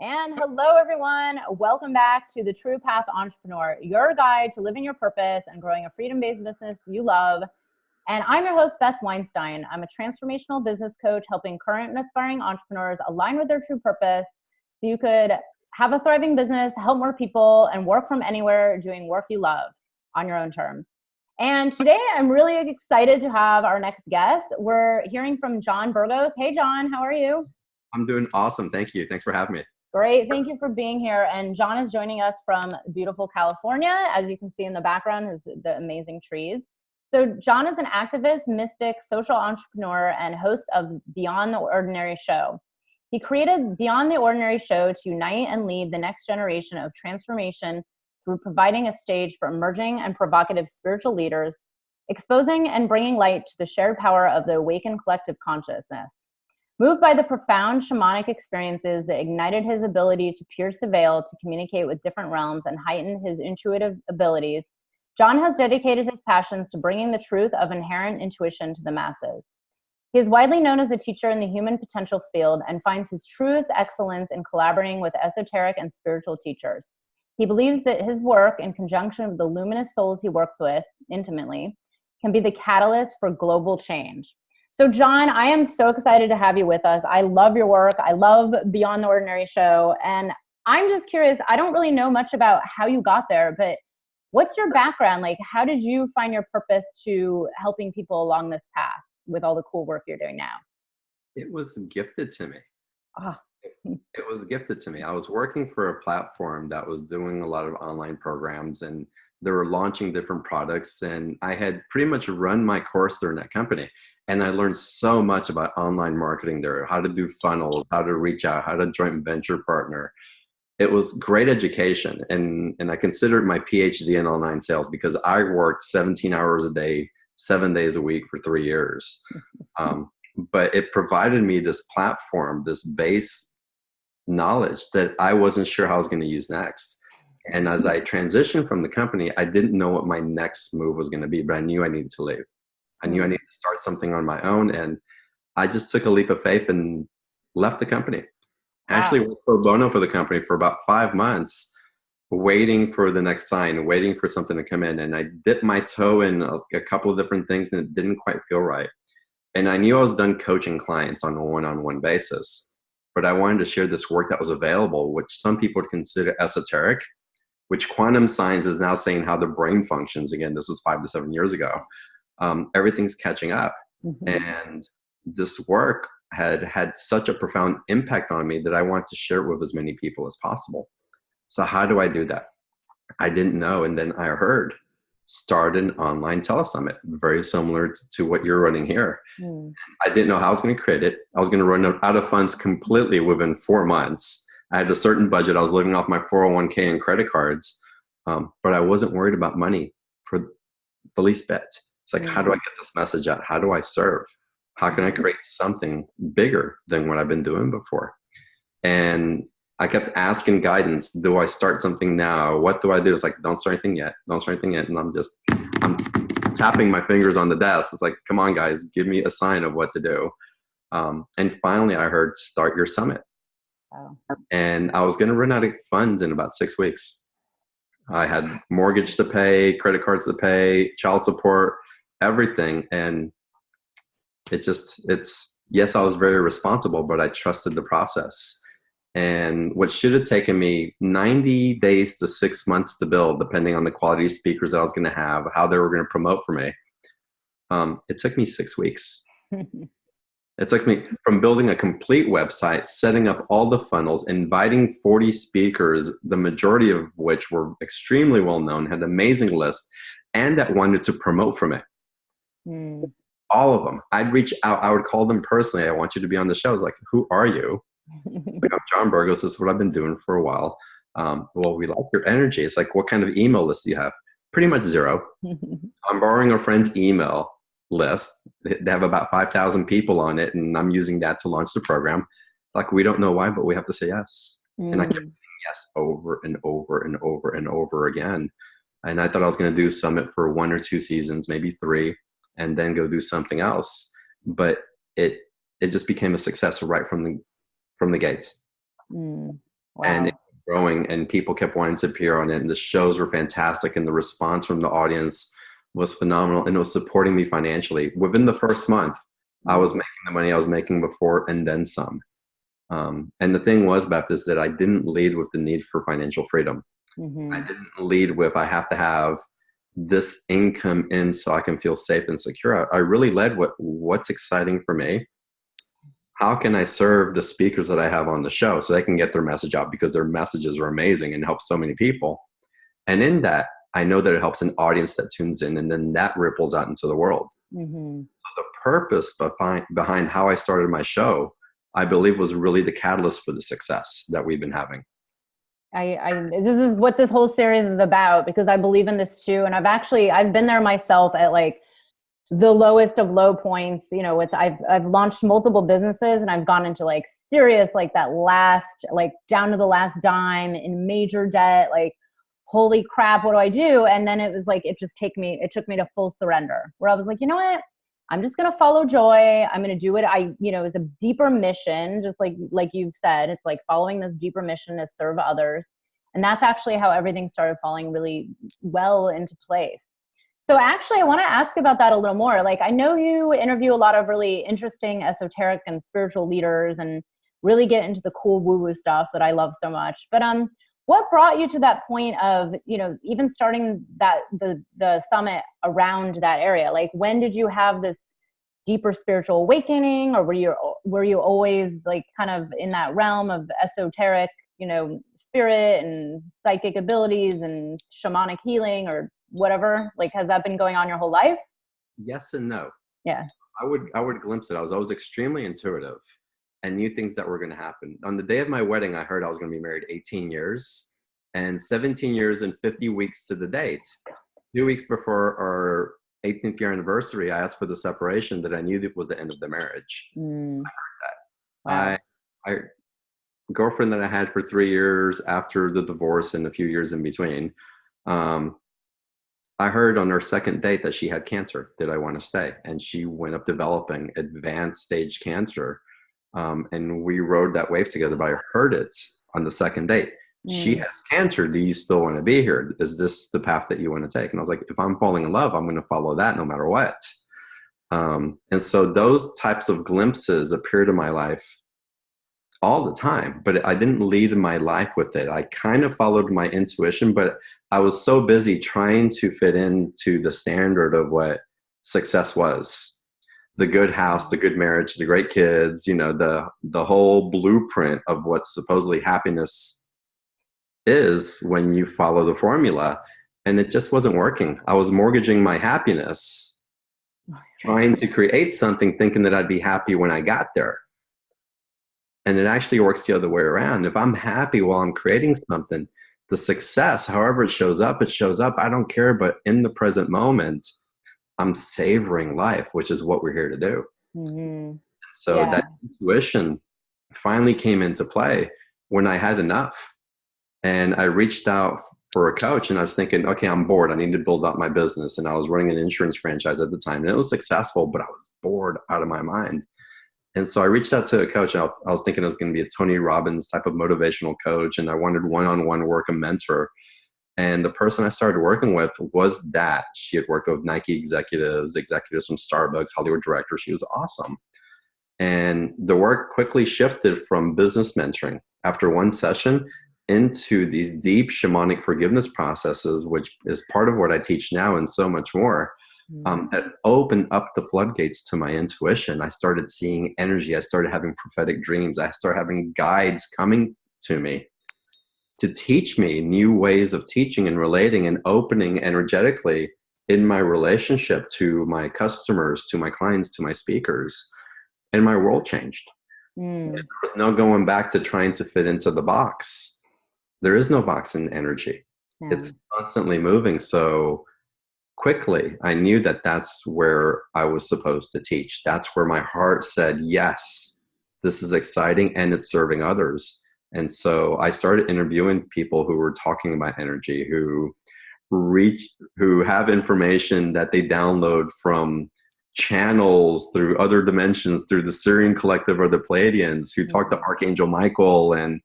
And hello, everyone. Welcome back to the True Path Entrepreneur, your guide to living your purpose and growing a freedom-based business you love. And I'm your host, Beth Weinstein. I'm a transformational business coach helping current and aspiring entrepreneurs align with their true purpose so you could have a thriving business, help more people, and work from anywhere doing work you love on your own terms. And today I'm really excited to have our next guest. We're hearing from John Burgos. Hey, John, how are you? I'm doing awesome. Thank you. Thanks for having me. Great. Thank you for being here. And John is joining us from beautiful California. As you can see in the background is the amazing trees. So John is an activist, mystic, social entrepreneur, and host of Beyond the Ordinary Show. He created Beyond the Ordinary Show to unite and lead the next generation of transformation through providing a stage for emerging and provocative spiritual leaders, exposing and bringing light to the shared power of the awakened collective consciousness. Moved by the profound shamanic experiences that ignited his ability to pierce the veil to communicate with different realms and heighten his intuitive abilities, John has dedicated his passions to bringing the truth of inherent intuition to the masses. He is widely known as a teacher in the human potential field and finds his truest excellence in collaborating with esoteric and spiritual teachers. He believes that his work, in conjunction with the luminous souls he works with intimately, can be the catalyst for global change. So John, I am so excited to have you with us. I love your work. I love Beyond the Ordinary Show. And I'm just curious, I don't really know much about how you got there, but what's your background? Like, how did you find your purpose to helping people along this path with all the cool work you're doing now? It was gifted to me. Ah. It was gifted to me. I was working for a platform that was doing a lot of online programs, and they were launching different products. And I had pretty much run my course during that company. And I learned so much about online marketing there, how to do funnels, how to reach out, how to joint venture partner. It was great education. And I considered my PhD in online sales because I worked 17 hours a day, 7 days a week for 3 years. But it provided me this platform, this base knowledge that I wasn't sure how I was going to use next. And as I transitioned from the company, I didn't know what my next move was going to be, but I knew I needed to leave. I knew I needed to start something on my own, and I just took a leap of faith and left the company. I actually worked pro bono for the company for about 5 months, waiting for the next sign, waiting for something to come in. And I dipped my toe in a couple of different things, and it didn't quite feel right. And I knew I was done coaching clients on a one-on-one basis, but I wanted to share this work that was available, which some people would consider esoteric, which quantum science is now saying how the brain functions. Again, this was 5 to 7 years ago. Everything's catching up. And this work had such a profound impact on me that I want to share it with as many people as possible. So how do I do that? I didn't know. And then I heard, start an online telesummit, very similar to what you're running here. I didn't know how I was going to create it. I was going to run out of funds completely within 4 months. I had a certain budget. I was living off my 401k and credit cards, but I wasn't worried about money for the least bit. It's like, how do I get this message out? How do I serve? How can I create something bigger than what I've been doing before? And I kept asking guidance. Do I start something now? What do I do? It's like, don't start anything yet. Don't start anything yet. And I'm tapping my fingers on the desk. It's like, come on, guys, give me a sign of what to do. And finally, I heard, start your summit. Wow. And I was going to run out of funds in about 6 weeks. I had mortgage to pay, credit cards to pay, child support, everything. And yes, I was very responsible, but I trusted the process. And what should have taken me 90 days to 6 months to build, depending on the quality of speakers that I was going to have, how they were going to promote for me, it took me 6 weeks. It took me from building a complete website, setting up all the funnels, inviting 40 speakers, the majority of which were extremely well known, had an amazing list, and that wanted to promote for me. All of them. I'd reach out. I would call them personally. I want you to be on the show. I was like, who are you? Like, I'm John Burgos. This is what I've been doing for a while. Well, we like your energy. It's like, what kind of email list do you have? Pretty much zero. I'm borrowing a friend's email list. They have about 5,000 people on it, and I'm using that to launch the program. Like, we don't know why, but we have to say yes. And I kept saying yes over and over and over and over again. And I thought I was going to do Summit for 1 or 2 seasons, maybe 3, and then go do something else. But it just became a success right from the gates. And it Wow. was growing, and people kept wanting to appear on it. And the shows were fantastic, and the response from the audience was phenomenal, and it was supporting me financially. Within the first month, I was making the money I was making before and then some. And the thing was, Beth, is that I didn't lead with the need for financial freedom. I Mm-hmm. didn't lead with, I have to have this income in so I can feel safe and secure. I really led with what's exciting for me. How can I serve the speakers that I have on the show so they can get their message out, because their messages are amazing and help so many people. And in that, I know that it helps an audience that tunes in, and then that ripples out into the world. Mm-hmm. So the purpose behind how I started my show, I believe, was really the catalyst for the success that we've been having. This is what this whole series is about, because I believe in this too. And I've been there myself at like the lowest of low points, you know, I've launched multiple businesses, and I've gone into like serious, like that last, like down to the last dime in major debt, like, holy crap, what do I do? And then it was like, it took me to full surrender, where I was like, you know what? I'm just going to follow joy. I'm going to do it. It's a deeper mission, just like you've said, it's like following this deeper mission to serve others. And that's actually how everything started falling really well into place. So actually, I want to ask about that a little more. Like, I know you interview a lot of really interesting esoteric and spiritual leaders and really get into the cool woo-woo stuff that I love so much. But what brought you to that point of, you know, even starting the summit around that area? Like, when did you have this deeper spiritual awakening, or were you always like kind of in that realm of esoteric, you know, spirit and psychic abilities and shamanic healing or whatever? Like, has that been going on your whole life? Yes and no. Yeah. So I would glimpse it. I was always extremely intuitive and knew things that were going to happen. On the day of my wedding, I heard I was going to be married 18 years and 17 years and 50 weeks to the date. 2 weeks before our 18th year anniversary, I asked for the separation that I knew that was the end of the marriage. Mm, wow. I, I girlfriend that I had for 3 years after the divorce and a few years in between, um, I heard on our second date that she had cancer. Did I want to stay? And she went up developing advanced stage cancer. And we rode that wave together, but I heard it on the second date. She Mm, has cancer. Do you still want to be here? Is this the path that you want to take? And I was like, if I'm falling in love, I'm going to follow that no matter what. And so those types of glimpses appeared in my life all the time, but I didn't lead my life with it. I kind of followed my intuition, but I was so busy trying to fit into the standard of what success was. The good house, the good marriage, the great kids, you know, the whole blueprint of what supposedly happiness is when you follow the formula. And it just wasn't working. I was mortgaging my happiness, trying to create something, thinking that I'd be happy when I got there. And it actually works the other way around. If I'm happy while I'm creating something, the success, however it shows up, it shows up. I don't care. But in the present moment, I'm savoring life, which is what we're here to do. mm-hmm. So Yeah. that intuition finally came into play when I had enough. And I reached out for a coach, and I was thinking, okay, I'm bored. I need to build up my business. And I was running an insurance franchise at the time, and it was successful, but I was bored out of my mind. And so I reached out to a coach. I was thinking it was going to be a Tony Robbins type of motivational coach, and I wanted one-on-one work, a mentor. And the person I started working with was that. She had worked with Nike executives from Starbucks, Hollywood directors. She was awesome. And the work quickly shifted from business mentoring after one session into these deep shamanic forgiveness processes, which is part of what I teach now and so much more. That opened up the floodgates to my intuition. I started seeing energy. I started having prophetic dreams. I started having guides coming to me to teach me new ways of teaching and relating and opening energetically in my relationship to my customers, to my clients, to my speakers. And my world changed. There Mm, was no going back to trying to fit into the box. There is no box in energy. yeah. It's constantly moving. So quickly, I knew that that's where I was supposed to teach. That's where my heart said, yes, this is exciting and it's serving others. And so I started interviewing people who were talking about energy, who have information that they download from channels through other dimensions, through the Syrian collective or the Pleiadians, who talk to Archangel Michael and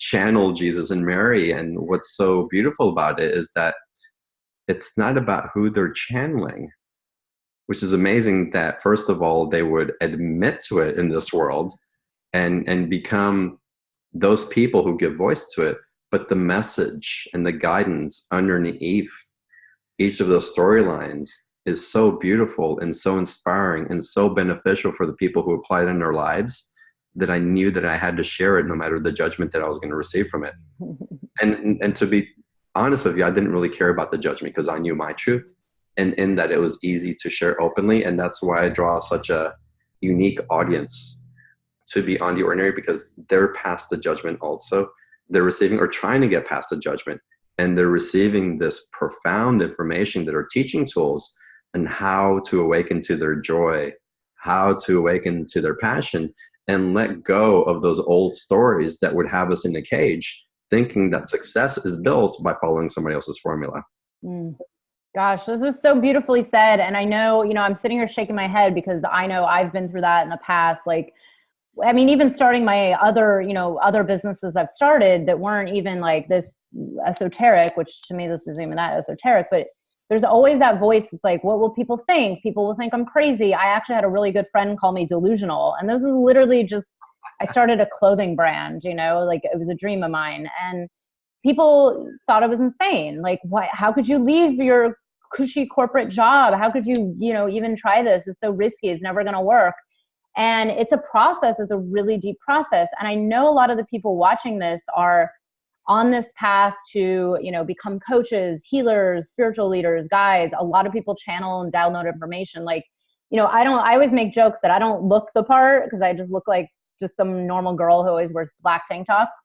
channel Jesus and Mary. And what's so beautiful about it is that it's not about who they're channeling, which is amazing that, first of all, they would admit to it in this world and become those people who give voice to it. But the message and the guidance underneath each of those storylines is so beautiful and so inspiring and so beneficial for the people who apply it in their lives, that I knew that I had to share it no matter the judgment that I was going to receive from it. And to be honest with you, I didn't really care about the judgment because I knew my truth, and in that it was easy to share openly. And that's why I draw such a unique audience to be on the ordinary, because they're past the judgment also. They're receiving or trying to get past the judgment, and they're receiving this profound information that are teaching tools and how to awaken to their joy, how to awaken to their passion, and let go of those old stories that would have us in a cage, thinking that success is built by following somebody else's formula. Gosh, this is so beautifully said. And I know, I'm sitting here shaking my head because I know I've been through that in the past. Like, I mean, even starting my other businesses I've started that weren't even like this esoteric, which to me, this isn't even that esoteric, but there's always that voice. It's like, what will people think? People will think I'm crazy. I actually had a really good friend call me delusional. And those are literally just, I started a clothing brand, like it was a dream of mine. And people thought I was insane. Like, what, how could you leave your cushy corporate job? How could you, even try this? It's so risky. It's never going to work. And it's a process. It's a really deep process. And I know a lot of the people watching this are on this path to, become coaches, healers, spiritual leaders, guides. A lot of people channel and download information. Like, I always make jokes that I don't look the part because I just look like just some normal girl who always wears black tank tops.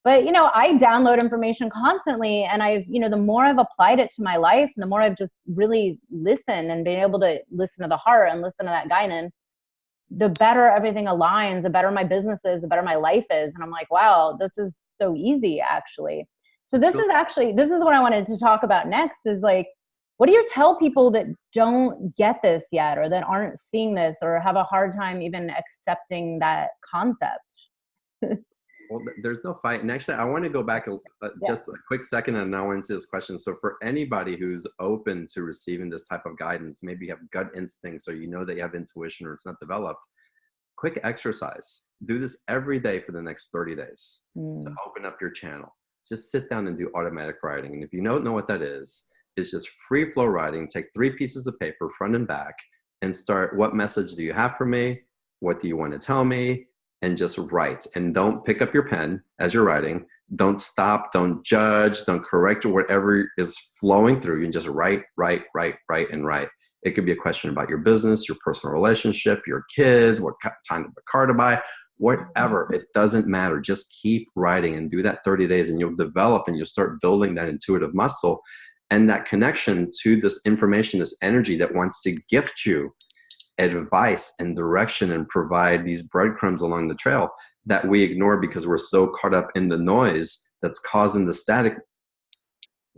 But, I download information constantly. And I've, the more I've applied it to my life, and the more I've just really listened and been able to listen to the heart and listen to that guidance, the better everything aligns, the better my business is, the better my life is. And I'm like, wow, this is so easy, actually. So this is what I wanted to talk about next, is like, what do you tell people that don't get this yet, or that aren't seeing this, or have a hard time even accepting that concept? Well, there's no fight. And actually, I want to go back just a quick second and now into this question. So for anybody who's open to receiving this type of guidance, maybe you have gut instincts, or that you have intuition or it's not developed, quick exercise. Do this every day for the next 30 days to open up your channel. Just sit down and do automatic writing. And if you don't know what that is, it's just free flow writing. Take 3 pieces of paper, front and back, and start, what message do you have for me? What do you want to tell me? And just write. And don't pick up your pen as you're writing. Don't stop, don't judge, don't correct, or whatever is flowing through you, and just write, and write. It could be a question about your business, your personal relationship, your kids, what kind of a car to buy, whatever. It doesn't matter. Just keep writing and do that 30 days, and you'll develop and you'll start building that intuitive muscle and that connection to this information, this energy that wants to gift you advice and direction and provide these breadcrumbs along the trail that we ignore because we're so caught up in the noise that's causing the static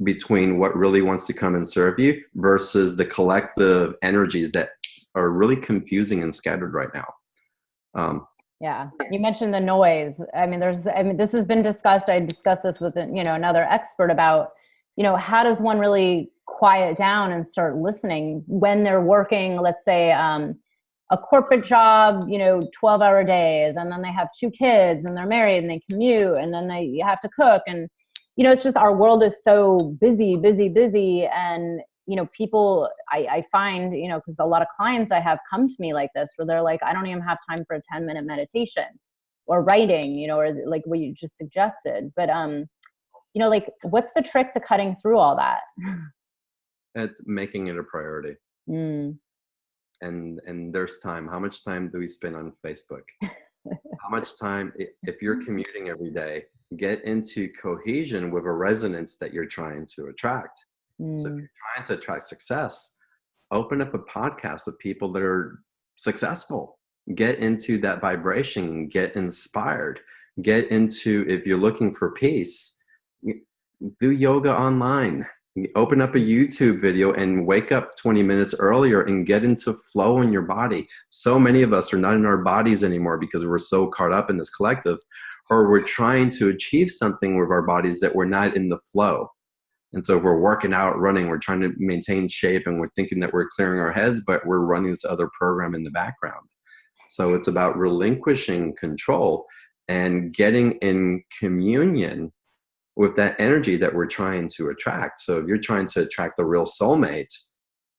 between what really wants to come and serve you versus the collective energies that are really confusing and scattered right now. Yeah. You mentioned the noise. I mean, this has been discussed. I discussed this with, another expert about, how does one really quiet down and start listening when they're working, let's say, a corporate job, 12-hour days, and then they have 2 kids and they're married and they commute and then they have to cook. And, it's just, our world is so busy. And, people, I find, because a lot of clients I have come to me like this, where they're like, I don't even have time for a 10-minute meditation or writing, or like what you just suggested. But, like, what's the trick to cutting through all that? It's making it a priority. And there's time. How much time do we spend on Facebook? How much time, if you're commuting every day, get into cohesion with a resonance that you're trying to attract. So if you're trying to attract success, open up a podcast of people that are successful. Get into that vibration, get inspired, get into, if you're looking for peace, do yoga online. Open up a YouTube video and wake up 20 minutes earlier and get into flow in your body. So many of us are not in our bodies anymore because we're so caught up in this collective. or we're trying to achieve something with our bodies that we're not in the flow. And so if we're working out, running, we're trying to maintain shape and we're thinking that we're clearing our heads, but we're running this other program in the background. So it's about relinquishing control and getting in communion with that energy that we're trying to attract. So if you're trying to attract the real soulmate,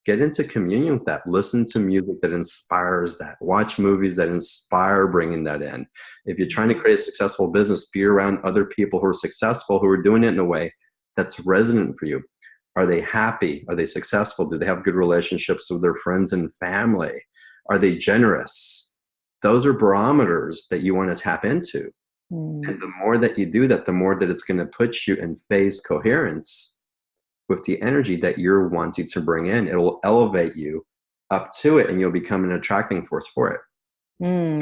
get into communion with that. Listen to music that inspires that. Watch movies that inspire bringing that in. If you're trying to create a successful business, be around other people who are successful, who are doing it in a way that's resonant for you. Are they happy? Are they successful? Do they have good relationships with their friends and family? Are they generous? Those are barometers that you want to tap into. And the more that you do that, the more that it's going to put you in phase coherence with the energy that you're wanting to bring in. It will elevate you up to it and you'll become an attracting force for it.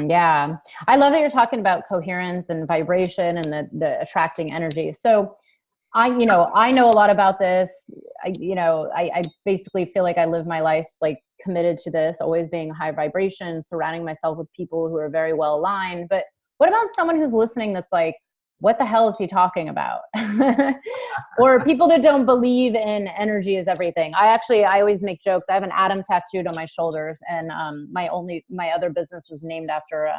Yeah. I love that you're talking about coherence and vibration and the attracting energy. So I know a lot about this. I basically feel like I live my life like committed to this, always being high vibration, surrounding myself with people who are very well aligned. But what about someone who's listening that's like, what the hell is he talking about? Or people that don't believe in energy is everything. I always make jokes. I have an atom tattooed on my shoulders, and my other business is named after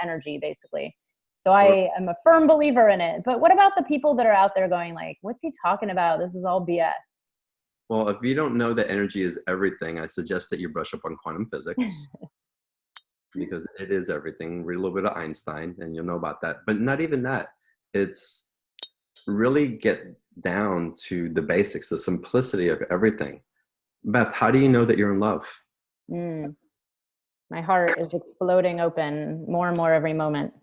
energy, basically. So I am a firm believer in it. But what about the people that are out there going like, what's he talking about? This is all BS. Well, if you don't know that energy is everything, I suggest that you brush up on quantum physics because it is everything. Read a little bit of Einstein and you'll know about that. But not even that. It's really get down to the basics, the simplicity of everything. Beth, how do you know that you're in love? My heart is exploding open more and more every moment.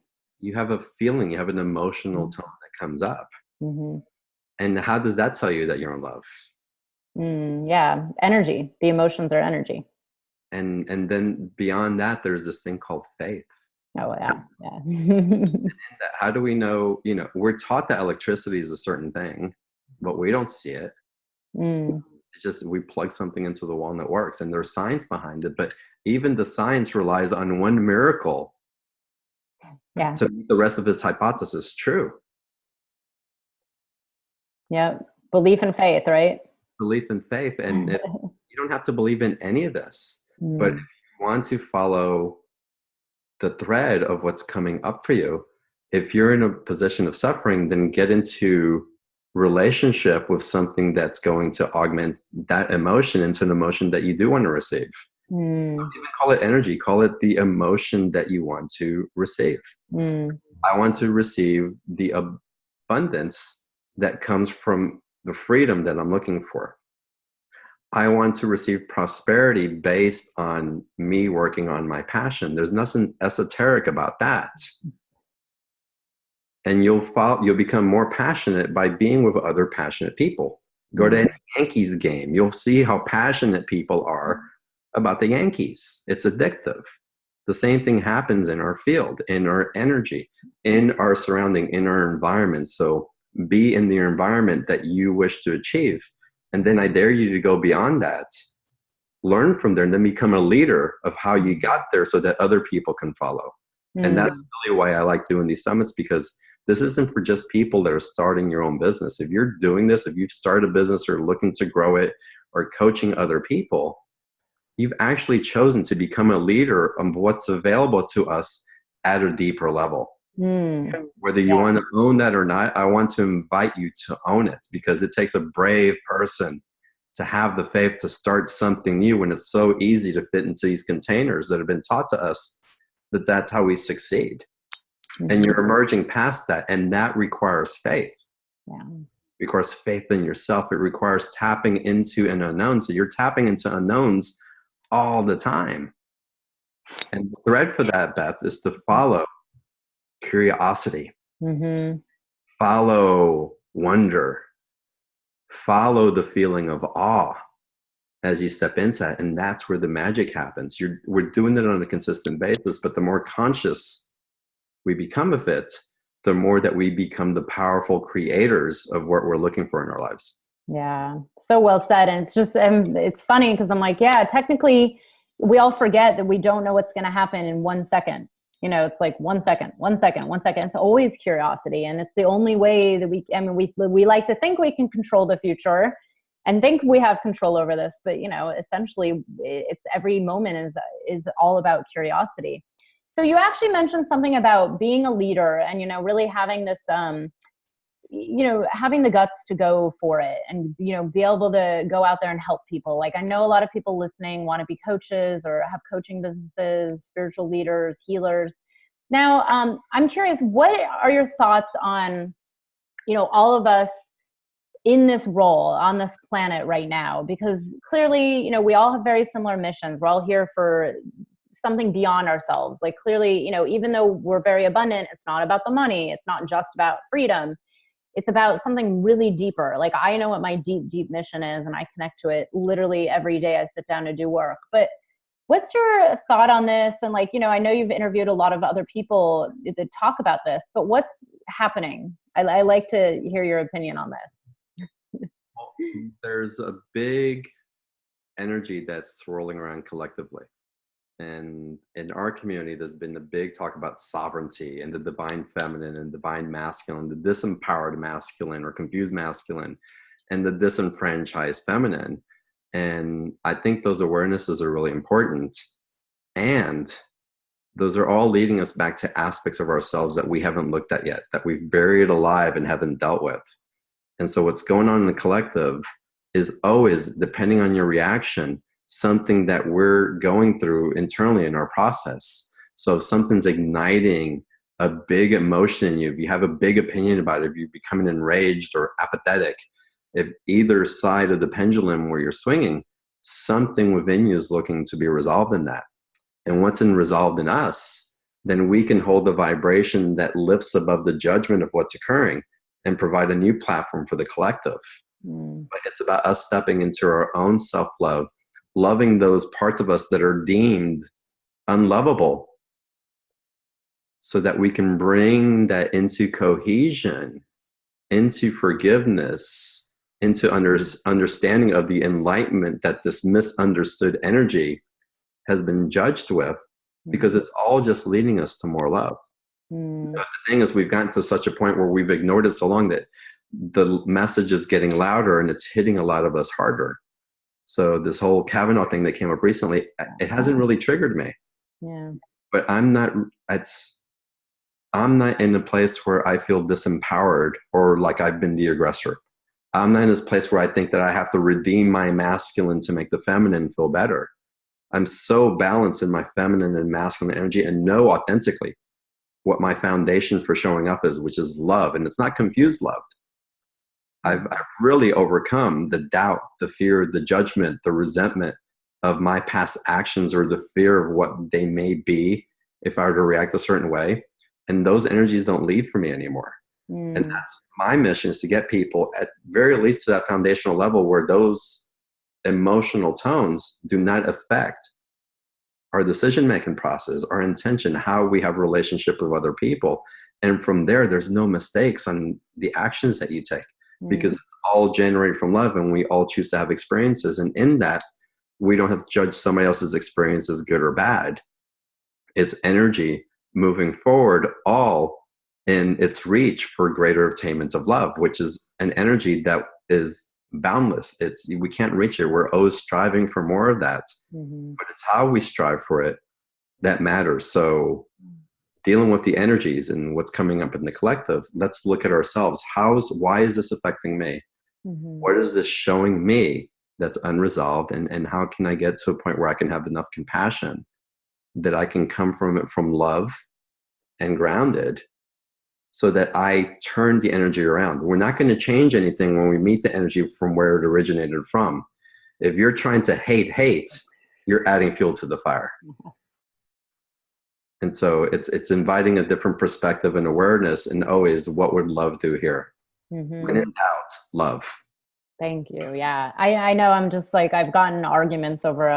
You have a feeling, you have an emotional tone that comes up. And how does that tell you that you're in love? Yeah, energy. The emotions are energy. And then beyond that, there's this thing called faith. Oh, yeah. How do we know, we're taught that electricity is a certain thing, but we don't see it. It's just we plug something into the wall and it works. And there's science behind it. But even the science relies on one miracle to make the rest of its hypothesis true. Yep. Belief and faith, right? Belief and faith. And you don't have to believe in any of this. But if you want to follow the thread of what's coming up for you, if you're in a position of suffering, then get into relationship with something that's going to augment that emotion into an emotion that you do want to receive. Don't even call it energy, call it the emotion that you want to receive. I want to receive the abundance that comes from the freedom that I'm looking for. I want to receive prosperity based on me working on my passion. There's nothing esoteric about that. And you'll become more passionate by being with other passionate people. Go to any Yankees game. You'll see how passionate people are about the Yankees. It's addictive. The same thing happens in our field, in our energy, in our surrounding, in our environment. So be in the environment that you wish to achieve. And then I dare you to go beyond that, learn from there, and then become a leader of how you got there so that other people can follow. And that's really why I like doing these summits, because this isn't for just people that are starting your own business. If you're doing this, if you've started a business or looking to grow it or coaching other people, you've actually chosen to become a leader of what's available to us at a deeper level. Whether you want to own that or not, I want to invite you to own it, because it takes a brave person to have the faith to start something new when it's so easy to fit into these containers that have been taught to us that that's how we succeed. And you're emerging past that, and that requires faith. It requires faith in yourself. It requires tapping into an unknown. So you're tapping into unknowns all the time. And the thread for that, Beth, is to follow curiosity, follow wonder, follow the feeling of awe as you step into it. And that's where the magic happens. We're doing it on a consistent basis, but the more conscious we become of it, the more that we become the powerful creators of what we're looking for in our lives. Yeah, so well said. And it's just, it's funny because I'm like, yeah, technically we all forget that we don't know what's going to happen in 1 second. It's like 1 second, 1 second, 1 second. It's always curiosity. And it's the only way that we like to think we can control the future and think we have control over this. But, essentially it's every moment is all about curiosity. So you actually mentioned something about being a leader and, really having this, having the guts to go for it and, be able to go out there and help people. Like, I know a lot of people listening want to be coaches or have coaching businesses, spiritual leaders, healers. Now, I'm curious, what are your thoughts on, all of us in this role on this planet right now? Because clearly, we all have very similar missions. We're all here for something beyond ourselves. Like, clearly, even though we're very abundant, it's not about the money. It's not just about freedom. It's about something really deeper. Like, I know what my deep, deep mission is, and I connect to it literally every day I sit down to do work. But what's your thought on this? And I know you've interviewed a lot of other people that talk about this, but what's happening? I like to hear your opinion on this. There's a big energy that's swirling around collectively. And in our community, there's been a big talk about sovereignty and the divine feminine and divine masculine, the disempowered masculine or confused masculine, and the disenfranchised feminine. And I think those awarenesses are really important. And those are all leading us back to aspects of ourselves that we haven't looked at yet, that we've buried alive and haven't dealt with. And so what's going on in the collective is always, depending on your reaction, something that we're going through internally in our process. So if something's igniting a big emotion in you, if you have a big opinion about it, if you're becoming enraged or apathetic, if either side of the pendulum where you're swinging, something within you is looking to be resolved in that. And once it's resolved in us, then we can hold the vibration that lifts above the judgment of what's occurring and provide a new platform for the collective. But it's about us stepping into our own self-love, loving those parts of us that are deemed unlovable, so that we can bring that into cohesion, into forgiveness, into understanding of the enlightenment that this misunderstood energy has been judged with, because it's all just leading us to more love. But the thing is, we've gotten to such a point where we've ignored it so long that the message is getting louder and it's hitting a lot of us harder. So this whole Kavanaugh thing that came up recently, it hasn't really triggered me. Yeah. But I'm not in a place where I feel disempowered or like I've been the aggressor. I'm not in this place where I think that I have to redeem my masculine to make the feminine feel better. I'm so balanced in my feminine and masculine energy and know authentically what my foundation for showing up is, which is love. And it's not confused love. I've really overcome the doubt, the fear, the judgment, the resentment of my past actions, or the fear of what they may be if I were to react a certain way. And those energies don't lead for me anymore. And that's my mission, is to get people at very least to that foundational level where those emotional tones do not affect our decision-making process, our intention, how we have a relationship with other people. And from there, there's no mistakes on the actions that you take, because it's all generated from love, and we all choose to have experiences. And in that, we don't have to judge somebody else's experience as good or bad. It's energy moving forward, all in its reach for greater attainment of love, which is an energy that is boundless. We can't reach it. We're always striving for more of that. But it's how we strive for it that matters. So dealing with the energies and what's coming up in the collective, let's look at ourselves. Why is this affecting me? What is this showing me that's unresolved? And how can I get to a point where I can have enough compassion that I can come from it from love and grounded, so that I turn the energy around? We're not going to change anything when we meet the energy from where it originated from. If you're trying to hate, you're adding fuel to the fire. And so it's inviting a different perspective and awareness, and always, what would love do here? When in doubt, love. Thank you. Yeah. I know I'm just like, I've gotten arguments over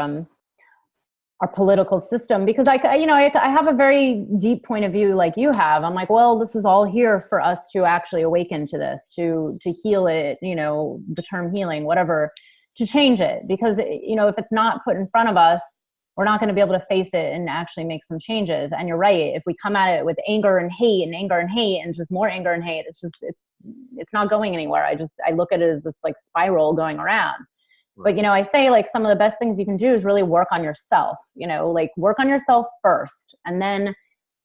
our political system, because I have a very deep point of view like you have. I'm like, well, this is all here for us to actually awaken to this, to heal it, the term healing, whatever, to change it. Because, if it's not put in front of us, we're not going to be able to face it and actually make some changes. And you're right. If we come at it with anger and hate and just more anger and hate, it's not going anywhere. I look at it as this like spiral going around. But, I say like some of the best things you can do is really work on yourself, like work on yourself first. And then,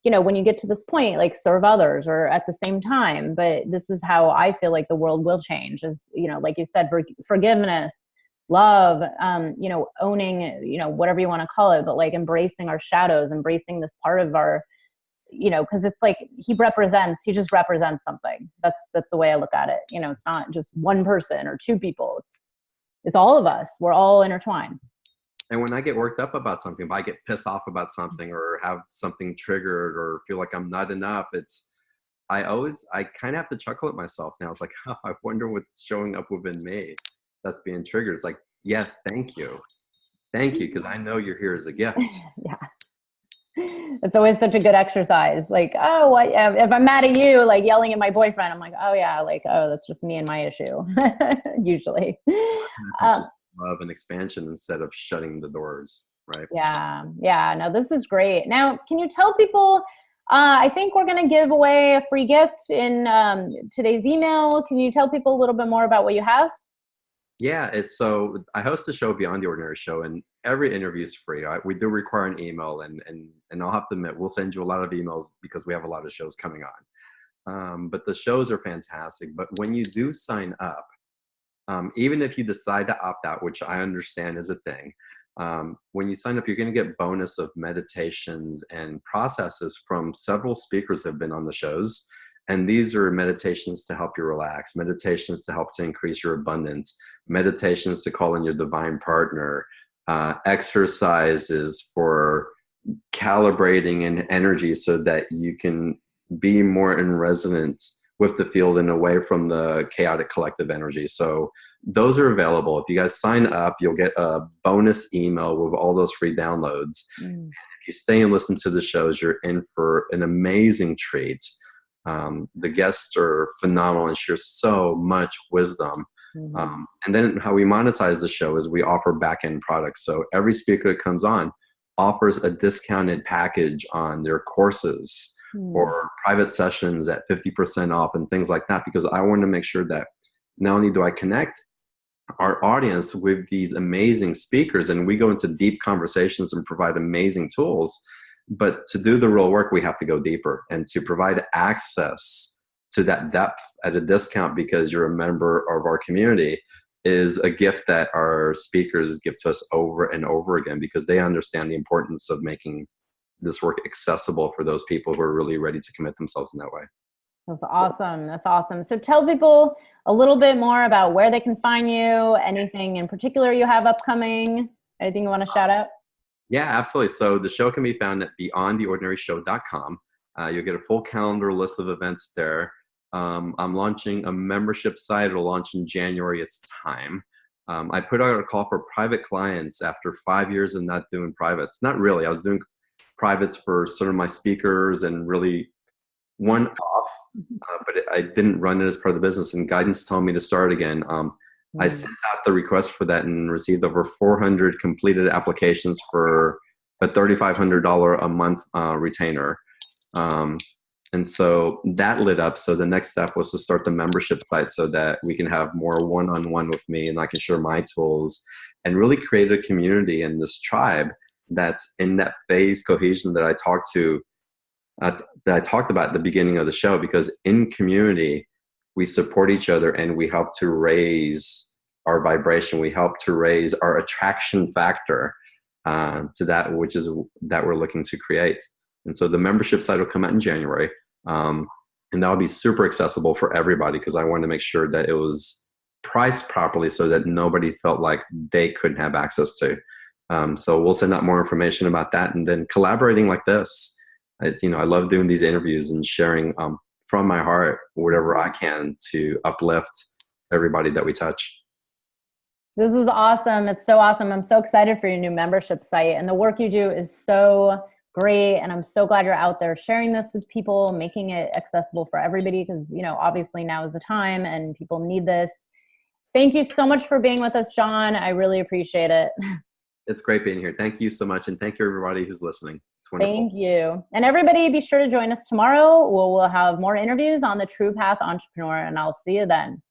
when you get to this point, like serve others or at the same time. But this is how I feel like the world will change is, like you said, forgiveness, love, owning, whatever you want to call it, but like embracing our shadows, embracing this part of our, because it's like he just represents something. That's the way I look at it. It's not just one person or two people. It's all of us. We're all intertwined. And when I get worked up about something, if I get pissed off about something or have something triggered or feel like I'm not enough, I kind of have to chuckle at myself now. It's like, oh, I wonder what's showing up within me that's being triggered. It's like, yes, thank you. Thank you, because I know you're here as a gift. Yeah. It's always such a good exercise. Like, oh, if I'm mad at you, like yelling at my boyfriend, I'm like, oh yeah, like, oh, that's just me and my issue, usually. Just love and expansion instead of shutting the doors, right? Yeah. No, this is great. Now, can you tell people, I think we're going to give away a free gift in today's email. Can you tell people a little bit more about what you have? Yeah, so I host a show, Beyond the Ordinary Show, and every interview is free. We do require an email, and I'll have to admit, we'll send you a lot of emails because we have a lot of shows coming on. But the shows are fantastic. But when you do sign up, even if you decide to opt out, which I understand is a thing, when you sign up, you're going to get bonus of meditations and processes from several speakers that have been on the shows. And these are meditations to help you relax, meditations to help to increase your abundance, meditations to call in your divine partner, exercises for calibrating an energy so that you can be more in resonance with the field and away from the chaotic collective energy. So those are available. If you guys sign up, you'll get a bonus email with all those free downloads. And if you stay and listen to the shows, you're in for an amazing treat. The guests are phenomenal and share so much wisdom. And then how we monetize the show is we offer back-end products. So every speaker that comes on offers a discounted package on their courses or private sessions at 50% off and things like that, because I want to make sure that not only do I connect our audience with these amazing speakers and we go into deep conversations and provide amazing tools, but to do the real work, we have to go deeper and to provide access to that depth at a discount because you're a member of our community is a gift that our speakers give to us over and over again because they understand the importance of making this work accessible for those people who are really ready to commit themselves in that way. That's awesome. That's awesome. So tell people a little bit more about where they can find you, anything in particular you have upcoming, anything you want to shout out? Yeah, absolutely. So the show can be found at beyondtheordinaryshow.com. You'll get a full calendar list of events there. I'm launching a membership site. It'll launch in January. It's time. I put out a call for private clients after 5 years of not doing privates. Not really. I was doing privates for sort of my speakers and really one-off, but I didn't run it as part of the business. And guidance told me to start again. I sent out the request for that and received over 400 completed applications for a $3,500 a month retainer. And so that lit up. So the next step was to start the membership site so that we can have more one-on-one with me and I can share my tools and really create a community in this tribe that's in that phase cohesion that I talked about at the beginning of the show, because in community, we support each other and we help to raise our vibration. We help to raise our attraction factor to that which is that we're looking to create. And so the membership site will come out in January. And that'll be super accessible for everybody because I wanted to make sure that it was priced properly so that nobody felt like they couldn't have access to. So we'll send out more information about that and then collaborating like this. It's, I love doing these interviews and sharing from my heart whatever I can to uplift everybody that we touch. This is awesome. It's so awesome. I'm so excited for your new membership site, and the work you do is so great. And I'm so glad you're out there sharing this with people, making it accessible for everybody because, obviously now is the time and people need this. Thank you so much for being with us, John. I really appreciate it. It's great being here. Thank you so much. And thank you, everybody who's listening. It's wonderful. Thank you. And everybody, be sure to join us tomorrow. We'll have more interviews on the True Path Entrepreneur, and I'll see you then.